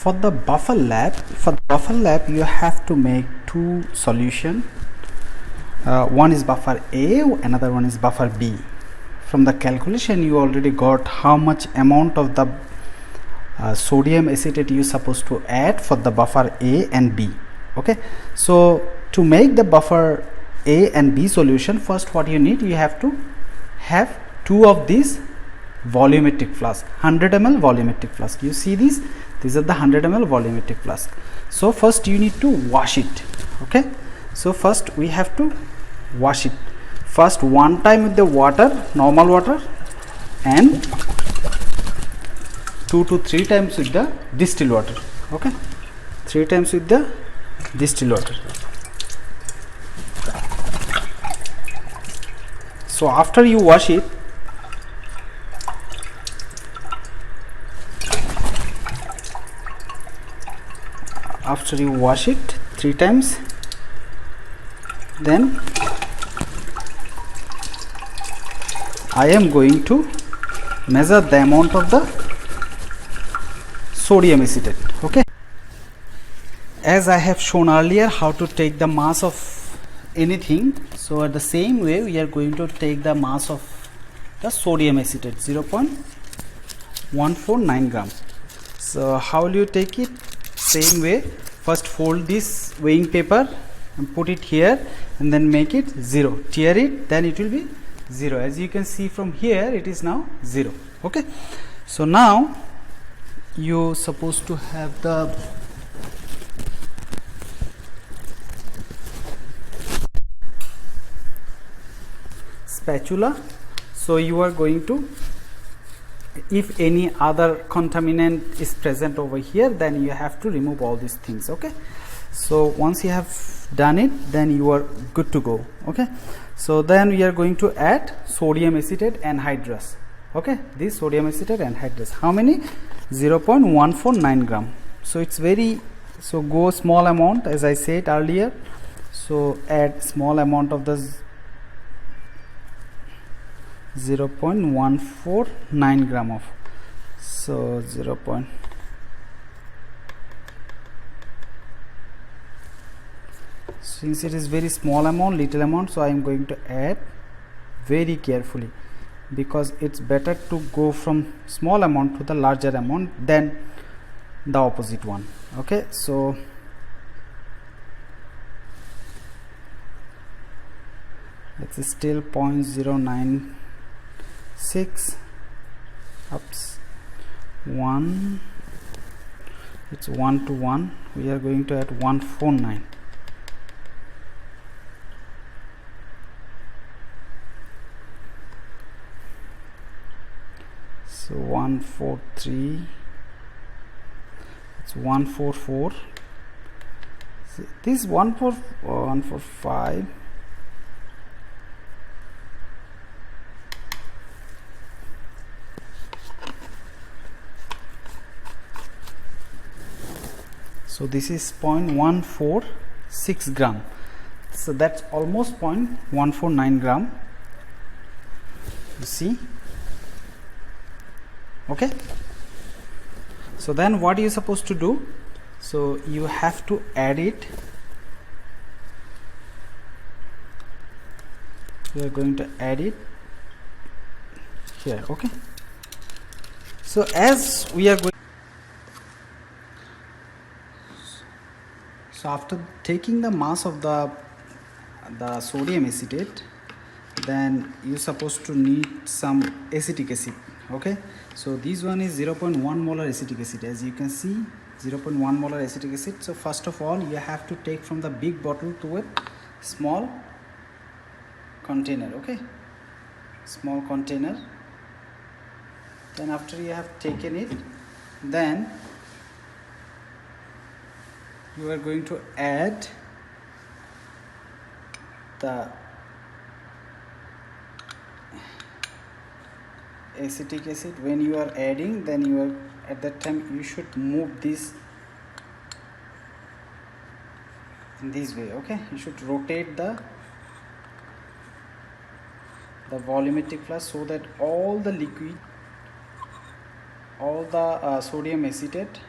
For the buffer lab you have to make two solution. One is buffer A, another one is buffer B. From the calculation you already got how much amount of the sodium acetate you supposed to add for the buffer A and B. Okay, so to make the buffer A and B solution, first what you need, you have to have two of these volumetric flask, 100 ml volumetric flask. You see these are the 100 ml volumetric flask. So first you need to wash it. Okay, so first we have to wash it first one time with the water, normal water, and 2 to 3 times with the distilled water. Okay, 3 times with the distilled water. So after you wash it, after you wash it 3 times, then I am going to measure the amount of the sodium acetate. Okay, as I have shown earlier how to take the mass of anything, so at the same way we are going to take the mass of the sodium acetate, 0.149 gram. So how will you take it? Same way, first fold this weighing paper and put it here and then make it 0, tear it, then it will be 0. As you can see from here, it is now 0. Okay, so now you supposed to have the spatula. So you are going to, if any other contaminant is present over here, then you have to remove all these things. Okay, so once you have done it, then you are good to go. Okay, so then we are going to add sodium acetate anhydrous. Okay, this sodium acetate anhydrous, how many? 0.149 gram. So it's very, so go small amount as I said earlier. So add small amount of the 0.149 gram of, so 0. Since it is very small amount, little amount, so I am going to add very carefully, because it's better to go from small amount to the larger amount than the opposite one. Okay, so it's still 0.096 ups 1, it's 1 to 1, we are going to add 149. So 143, it's 144, so this 145, so this is 0.146 gram, so that's almost 0.149 gram, you see. Okay, so then what are you supposed to do? So you have to add it, you are going to add it here. Okay, so as we are going, so after taking the mass of the sodium acetate, then you supposed to need some acetic acid. Okay, so this one is 0.1 molar acetic acid, as you can see, 0.1 molar acetic acid. So first of all you have to take from the big bottle to a small container. Okay, small container, then after you have taken it, then you are going to add the acetic acid. When you are adding, then you are, at that time you should move this in this way. Okay, you should rotate the volumetric flask so that all the liquid, all the sodium acetate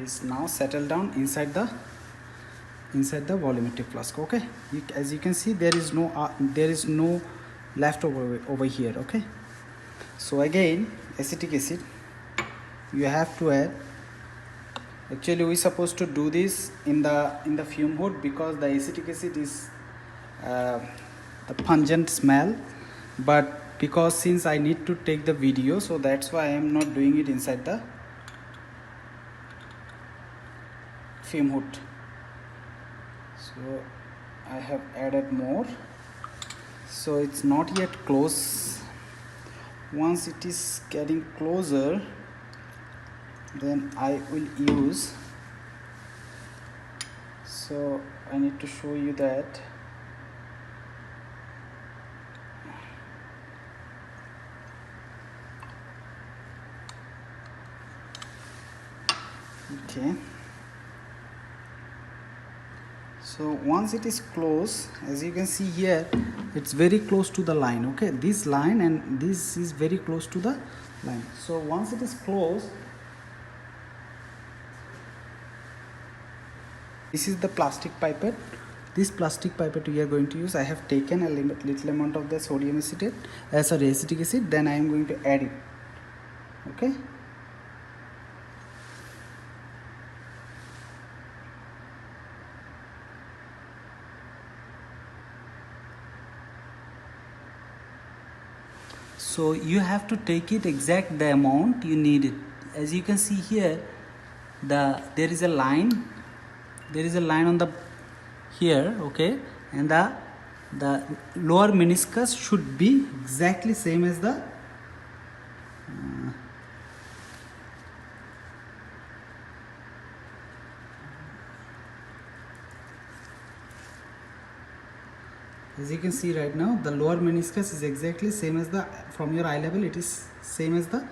is now settled down inside the volumetric flask. Okay, as you can see, there is no leftover over here. Okay, so again, acetic acid you have to add. Actually we supposed to do this in the fume hood, because the acetic acid is the pungent smell, but because since I need to take the video, so that's why I am not doing it inside the fume hood. So I have added more, so it's not yet close. Once it is getting closer, then I will use, so I need to show you that. Okay, so once it is close, as you can see here, it's very close to the line. Okay, this line and this is very close to the line. So once it is close, this is the plastic pipette. This plastic pipette we are going to use. I have taken a little amount of the sodium acetate, acetic acid, then I am going to add it. Okay, so you have to take it exact the amount you need it. As you can see here, there is a line on the here. Okay, and the lower meniscus should be exactly same as the as you can see right now, the lower meniscus is exactly same as the, from your eye level it is same as the,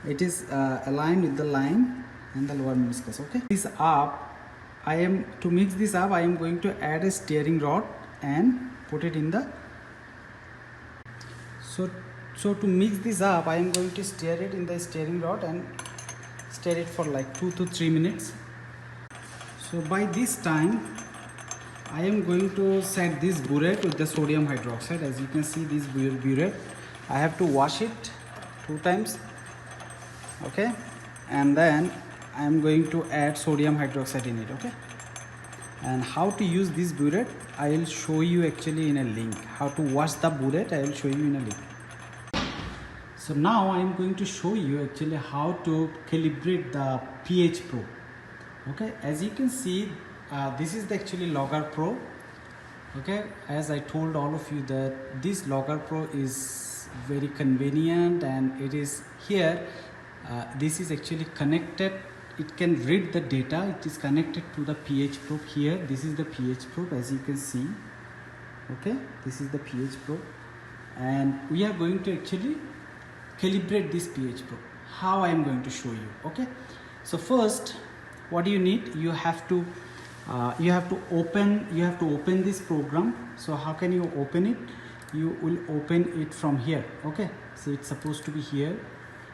it is aligned with the line and the lower meniscus. Okay, this up, to mix this up, I am going to add a steering rod and put it in the, so to mix this up, I am going to stir it in the steering rod and stir it for like 2 to 3 minutes. So by this time I am going to set this burette with the sodium hydroxide. As you can see, this burette, I have to wash it 2 times. Okay, and then I am going to add sodium hydroxide in it. Okay, and how to use this burette I will show you actually in a link. How to wash the burette I will show you in a link. So now I am going to show you actually how to calibrate the pH probe. Okay, as you can see, this is the actually Logger Pro. Okay, as I told all of you that this Logger Pro is very convenient, and it is here, this is actually connected, it can read the data, it is connected to the pH probe here. This is the pH probe, as you can see. Okay, this is the pH probe, and we are going to actually calibrate this pH probe. How I am going to show you. Okay, so first what do you need? You have to open this program. So how can you open it? You will open it from here. Okay, so it's supposed to be here.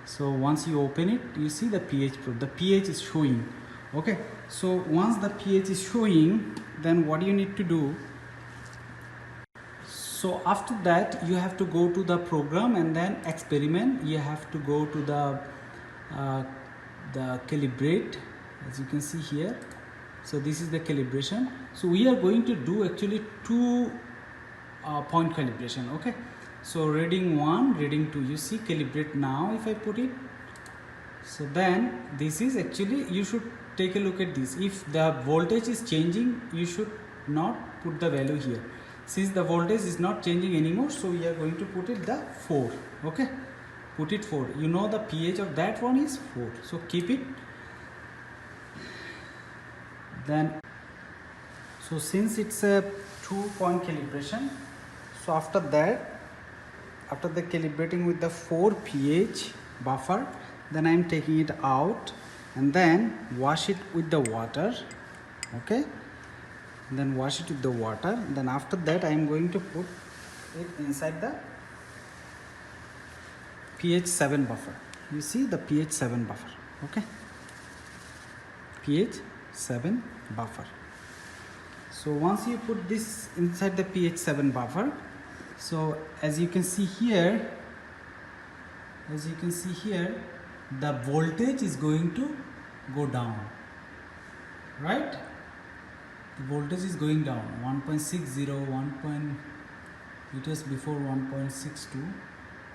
So once you open it, you see the pH probe, the pH is showing. Okay, so once the pH is showing, then what do you need to do? So after that you have to go to the program and then experiment. You have to go to the calibrate, as you can see here. So this is the calibration. So we are going to do actually 2 point calibration. Okay, so reading 1, reading 2, you see calibrate now. If I put it, so then this is actually, you should take a look at this. If the voltage is changing, you should not put the value here. Since the voltage is not changing anymore, so we are going to put it the 4. Okay, put it 4. You know the pH of that one is 4, so keep it. Then, so since it's a 2-point calibration, so after that, after the calibrating with the 4 pH buffer, then I am taking it out and then wash it with the water. Okay, and then wash it with the water. Then after that I am going to put it inside the pH 7 buffer. You see the pH 7 buffer. Okay, pH 7 buffer. So once you put this inside the pH 7 buffer, so as you can see here, the voltage is going to go down, right? The voltage is going down 1.60, it was before 1.62.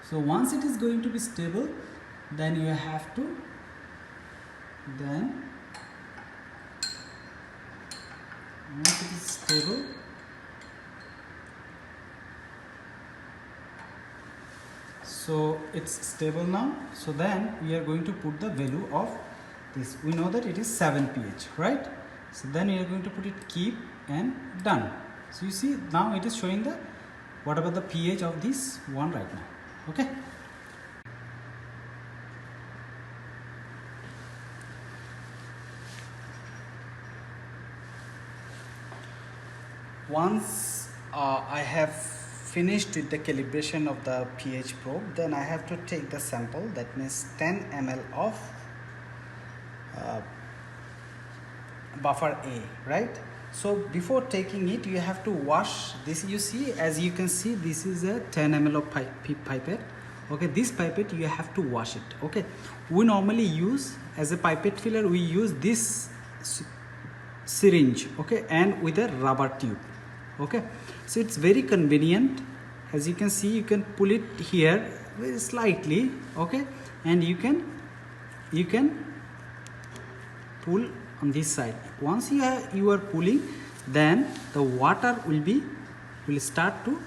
So once it is going to be stable, then you have to once it is stable, so it's stable now. So then we are going to put the value of this. We know that it is 7 pH, right? So then we are going to put it keep and done. So you see now it is showing the whatever the pH of this one right now. Okay. Once I have finished with the calibration of the pH probe, then I have to take the sample, that means 10 ml of buffer A, right? So before taking it, you have to wash this. You see, as you can see, this is a 10 ml of pipette. Okay, this pipette you have to wash it. Okay, we normally use as a pipette filler, we use this syringe, okay, and with a rubber tube. Okay, so it's very convenient. As you can see, you can pull it here very slightly, okay, and you can pull on this side. Once you are pulling, then the water will start to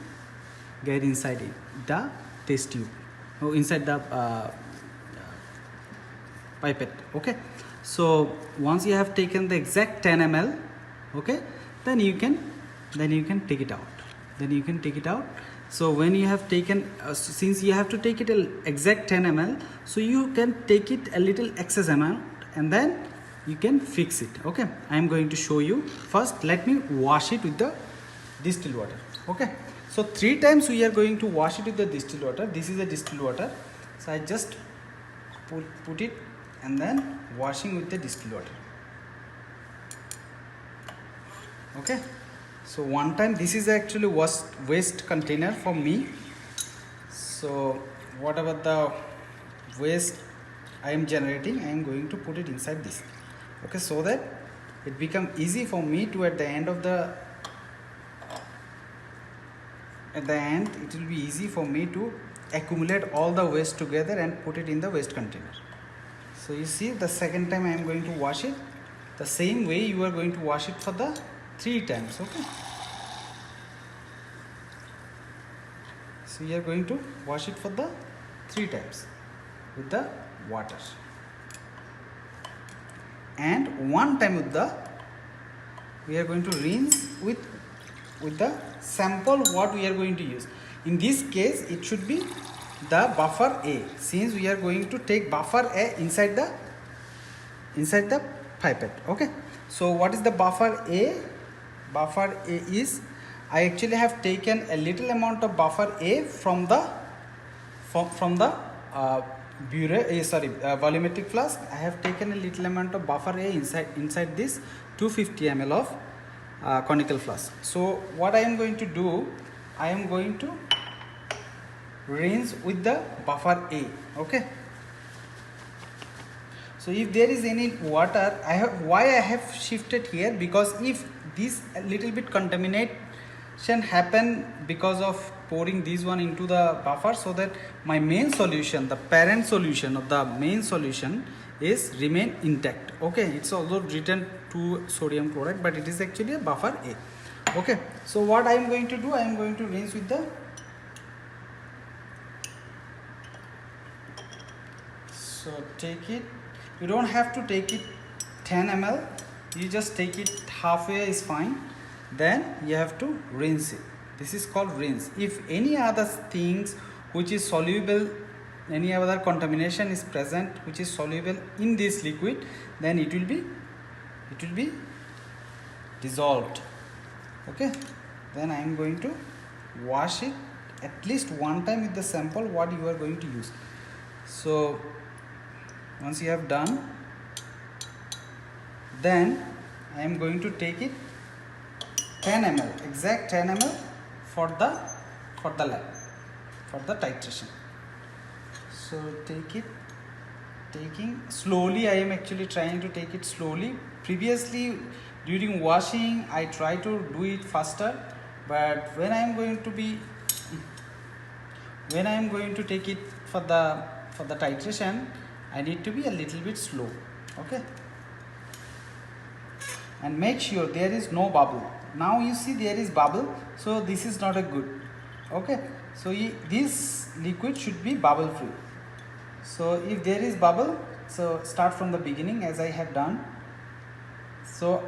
get inside it, the test tube, or inside the pipette. Okay, so once you have taken the exact 10 ml, okay, then you can take it out. So when you have taken since you have to take it exact 10 ml, so you can take it a little excess amount and then you can fix it. Okay, I am going to show you. First let me wash it with the distilled water. Okay, so 3 times we are going to wash it with the distilled water. This is the distilled water, so I just put it and then washing with the distilled water. Okay, so one time, this is actually waste container for me. So whatever the waste I am generating, I am going to put it inside this. Okay, so that it become easy for me to at the end it will be easy for me to accumulate all the waste together and put it in the waste container. So you see, the second time I am going to wash it the same way you are going to wash it for the 3 times. Okay, so you are going to wash it for the 3 times with the water, and 1 time we are going to rinse with the sample what we are going to use. In this case, it should be the buffer A, since we are going to take buffer A inside the pipette. Okay, so what is the buffer A? Buffer A is, I actually have taken a little amount of buffer A from the volumetric flask. I have taken a little amount of buffer A inside this 250 ml of conical flask. So what I am going to do, I am going to rinse with the buffer A. Okay, so if there is any water, why I have shifted here, because if this a little bit contamination happen because of pouring this one into the buffer, so that my main solution, the parent solution of the main solution is remain intact. Okay, it's also written to sodium chloride, but it is actually a buffer A. Okay, so what I am going to do, I am going to rinse with the, so take it, you don't have to take it 10 ml, you just take it halfway is fine. Then you have to rinse it. This is called rinse. If any other things which is soluble, any other contamination is present which is soluble in this liquid, then it will be dissolved. Okay, then I am going to wash it at least 1 time with the sample what you are going to use. So once you have done, Then I am going to take it 10 ml, exact 10 ml for the lab, for the titration. So taking slowly. I am actually trying to take it slowly. Previously during washing I try to do it faster, but when I am going to take it for the titration, I need to be a little bit slow. Okay, and make sure there is no bubble. Now you see there is bubble, so this is not a good. Okay, so this liquid should be bubble free. So if there is bubble, so start from the beginning as I have done. So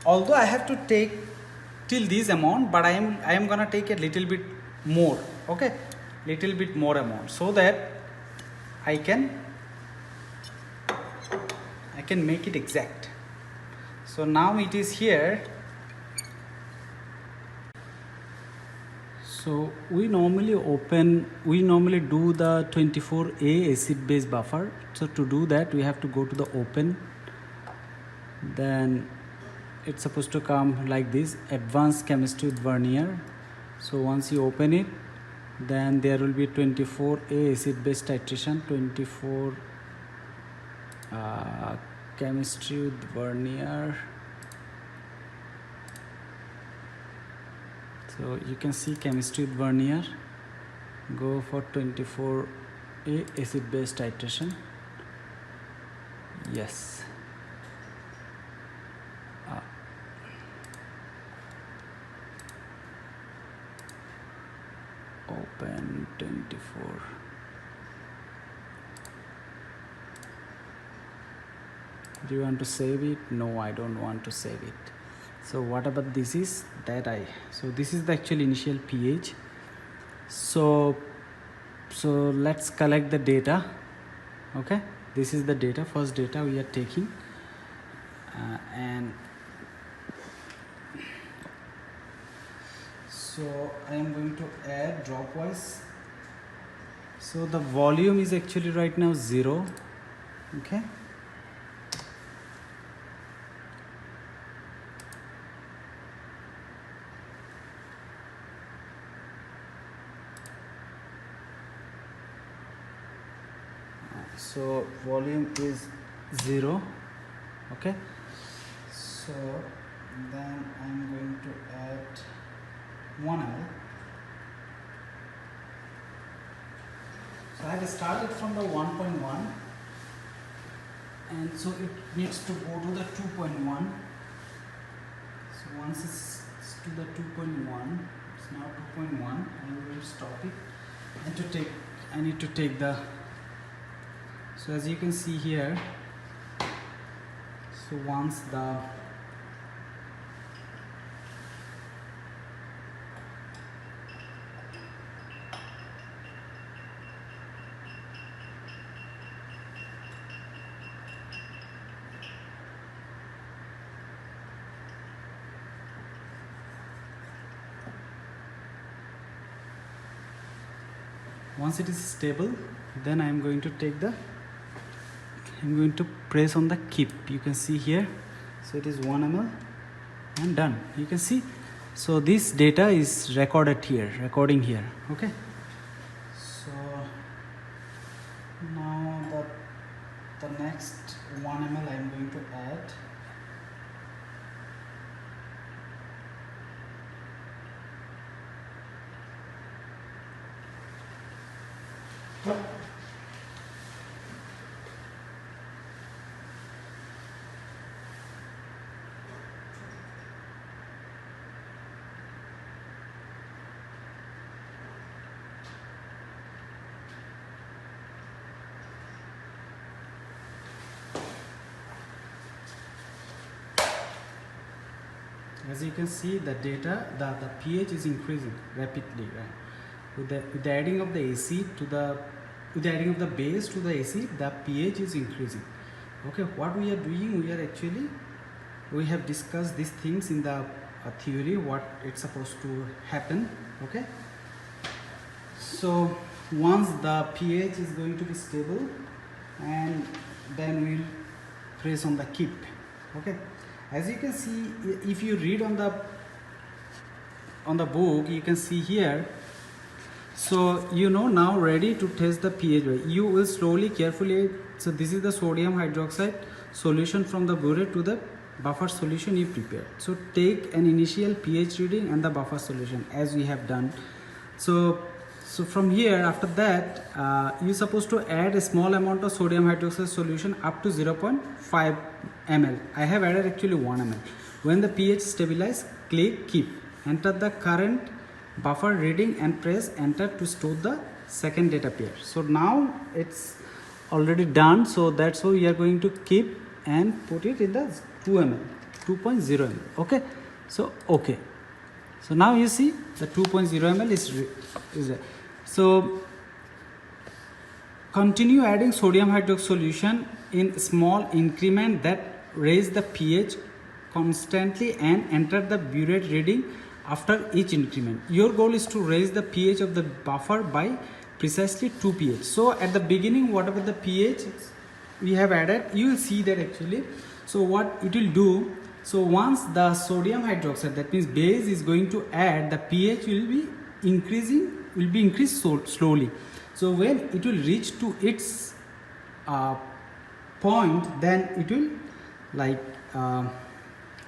although I have to take till this amount, but I am gonna take a little bit more. Okay, little bit more amount, so that I can make it exact. So now it is here. So we normally do the 24A acid base buffer. So to do that we have to go to the open, then it's supposed to come like this, advanced chemistry with Vernier. So once you open it, then there will be 24A acid base titration, 24 chemistry with Vernier. So you can see chemistry with Vernier, go for 24A acid base titration. Yes. Open 24. Do you want to save it? No, I don't want to save it. So whatever this is, so this is the actual initial pH. So let's collect the data. Okay, this is the data, first data we are taking, and so I am going to add dropwise. So the volume is actually right now 0. Okay, so volume is 0. Okay, so then I'm going to add 1 ml. So I have started from the 1.1, and so it needs to go to the 2.1. So once it's to the 2.1, it's now 2.1, and we will stop it. And I need to take the, so as you can see here, so once it is stable, then I am going to press on the keep. You can see here, so it is 1 ml and done. You can see, so this data is recording here. Okay, so now the next 1 ml I am going to add. As you can see, the data, the pH is increasing rapidly, right? With the adding of the acid with the adding of the base to the acid, the pH is increasing. Okay, what we are doing, we have discussed these things in the theory, what it's supposed to happen. Okay, so once the pH is going to be stable, and then we'll press on the keep. Okay, as you can see, if you read on the book, you can see here. So you know now ready to test the pH. You will slowly, carefully. So this is the sodium hydroxide solution from the burette to the buffer solution you prepared. So take an initial pH reading and the buffer solution as we have done. So from here, after that, you're supposed to add a small amount of sodium hydroxide solution up to 0.5 ml. I have added actually 1 ml. When the pH stabilizes, click keep. Enter the current buffer reading and press enter to store the second data pair. So now it's already done. So that's why we are going to keep and put it in the 2 ml, 2.0 ml. Okay. So okay. So now you see the 2.0 ml is there. So continue adding sodium hydroxide solution in small increment that raise the pH constantly and enter the burette reading after each increment. Your goal is to raise the pH of the buffer by precisely 2 pH. So at the beginning, whatever the pH we have added, you will see that actually. So what it will do, so once the sodium hydroxide, that means base, is going to add, the pH will be increased slowly. So when it will reach to its point, then it will like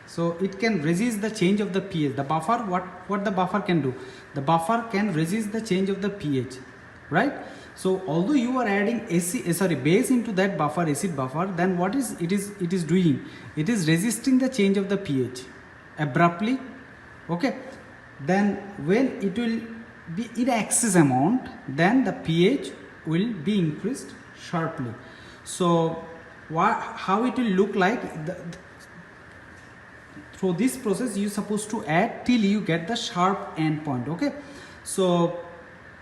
so it can resist the change of the pH. The buffer, what the buffer can do, the buffer can resist the change of the pH, right? So although you are adding base into that buffer, acid buffer, then what is it is doing? It is resisting the change of the pH abruptly. Okay, then when it will be in excess amount, then the pH will be increased sharply. So how it will look like? Through this process, you supposed to add till you get the sharp end point. Okay, so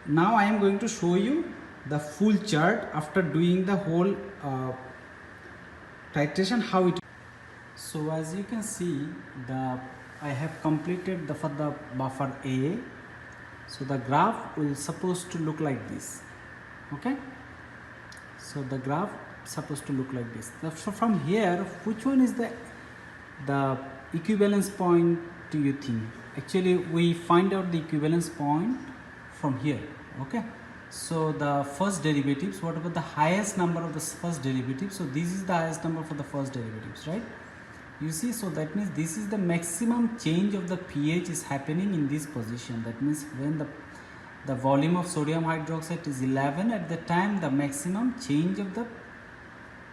now I am going to show you the full chart after doing the whole titration, how it. So as you can see, I have completed for the buffer A. So the graph will supposed to look like this. Okay, so the graph supposed to look like this. So from here, which one is the equivalence point do you think? Actually, we find out the equivalence point from here. Okay, so the first derivatives, whatever the highest number of the first derivative, so this is the highest number for the first derivatives, right? You see, so that means this is the maximum change of the pH is happening in this position. That means when the volume of sodium hydroxide is 11, at the time the maximum change of the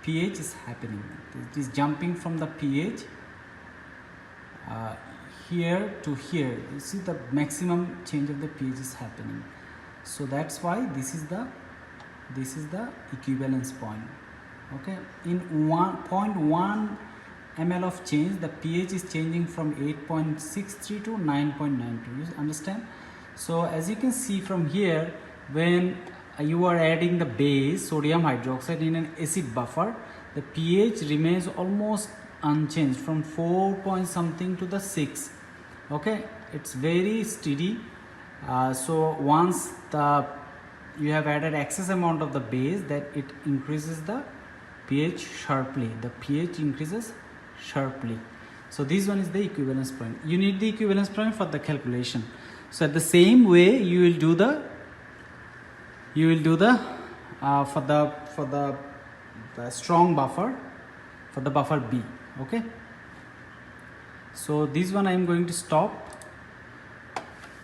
pH is happening. It is jumping from the pH here to here. You see the maximum change of the pH is happening. So that's why this is the equivalence point. Okay, in 1.1 ml of change, the pH is changing from 8.63 to 9.92. You understand? So as you can see from here, when you are adding the base sodium hydroxide in an acid buffer, the pH remains almost unchanged from 4 point something to the 6. Okay, it's very steady. So once you have added excess amount of the base, that it increases the pH sharply. The pH increases sharply. So this one is the equivalence point. You need the equivalence point for the calculation. So at the same way, you will do the for the strong buffer, for the buffer B. Okay, so this one I am going to stop.